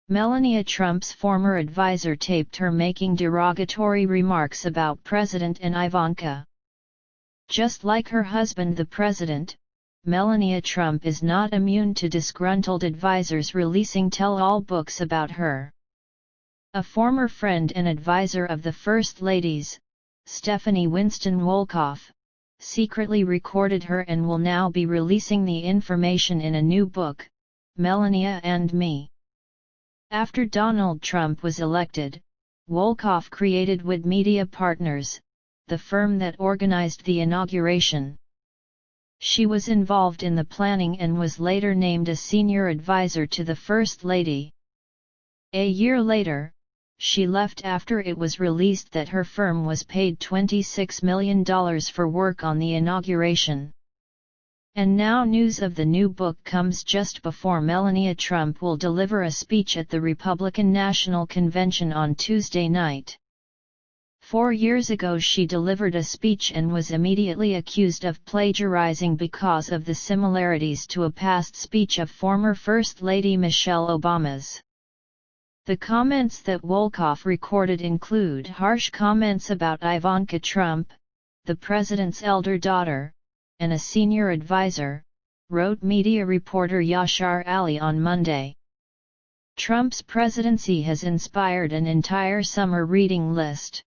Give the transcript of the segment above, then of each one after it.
Melania Trump's former advisor taped her making derogatory remarks about President and Ivanka. Just like her husband the president, Melania Trump is not immune to disgruntled advisors releasing tell-all books about her. A former friend and advisor of the First Lady's, Stephanie Winston Wolkoff, secretly recorded her and will now be releasing the information in a new book, Melania Me. After Donald Trump was elected, Wolkoff created WID Media Partners, the firm that organized the inauguration. She was involved in the planning and was later named a senior advisor to the First Lady. A year later, she left after it was released that her firm was paid $26 million for work on the inauguration. And now news of the new book comes just before Melania Trump will deliver a speech at the Republican National Convention on Tuesday night. 4 years ago she delivered a speech and was immediately accused of plagiarizing because of the similarities to a past speech of former First Lady Michelle Obama's. The comments that Wolkoff recorded include harsh comments about Ivanka Trump, the president's elder daughter, and a senior advisor, wrote media reporter Yashar Ali on Monday. Trump's presidency has inspired an entire summer reading list.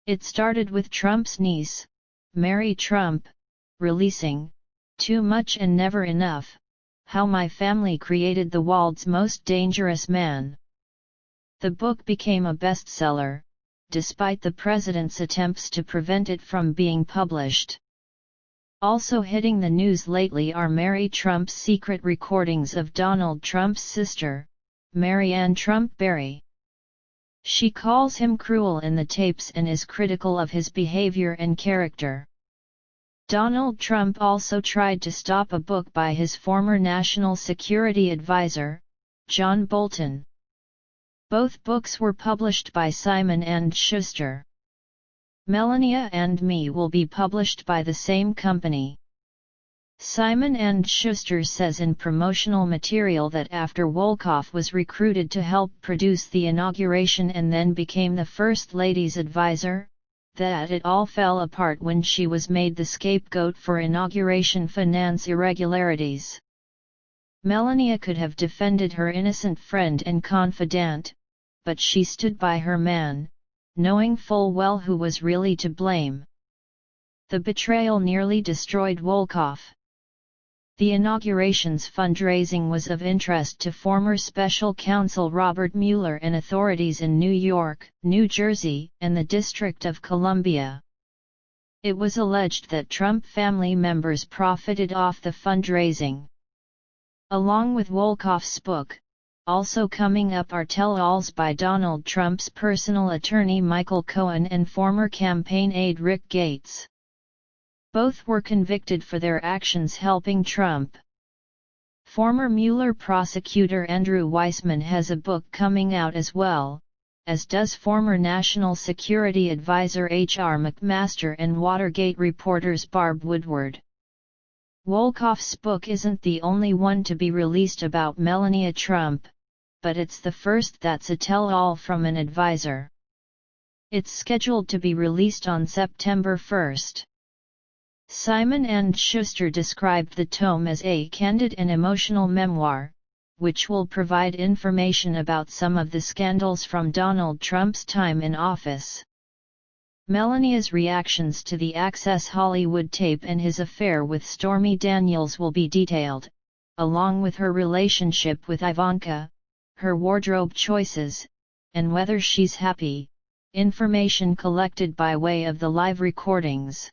It started with Trump's niece, Mary Trump, releasing, "Too Much and Never Enough: How My Family Created the World's Most Dangerous Man." The book became a bestseller, despite the president's attempts to prevent it from being published. Also hitting the news lately are Mary Trump's secret recordings of Donald Trump's sister, Marianne Trump Barry. She calls him cruel in the tapes and is critical of his behavior and character. Donald Trump also tried to stop a book by his former national security advisor, John Bolton. Both books were published by Simon & Schuster. Melania Me will be published by the same company. Simon & Schuster says in promotional material that after Wolkoff was recruited to help produce the inauguration and then became the First Lady's advisor, that it all fell apart when she was made the scapegoat for inauguration finance irregularities. Melania could have defended her innocent friend and confidant, but she stood by her man, knowing full well who was really to blame. The betrayal nearly destroyed Wolkoff. The inauguration's fundraising was of interest to former special counsel Robert Mueller and authorities in New York, New Jersey, and the District of Columbia. It was alleged that Trump family members profited off the fundraising. Along with Wolkoff's book, also coming up are tell-alls by Donald Trump's personal attorney Michael Cohen and former campaign aide Rick Gates. Both were convicted for their actions helping Trump. Former Mueller prosecutor Andrew Weissman has a book coming out as well, as does former National Security Advisor H.R. McMaster and Watergate reporters Barb Woodward. Wolkoff's book isn't the only one to be released about Melania Trump, but it's the first that's a tell-all from an advisor. It's scheduled to be released on September 1. Simon & Schuster described the tome as a candid and emotional memoir, which will provide information about some of the scandals from Donald Trump's time in office. Melania's reactions to the Access Hollywood tape and his affair with Stormy Daniels will be detailed, along with her relationship with Ivanka, her wardrobe choices, and whether she's happy, information collected by way of the live recordings.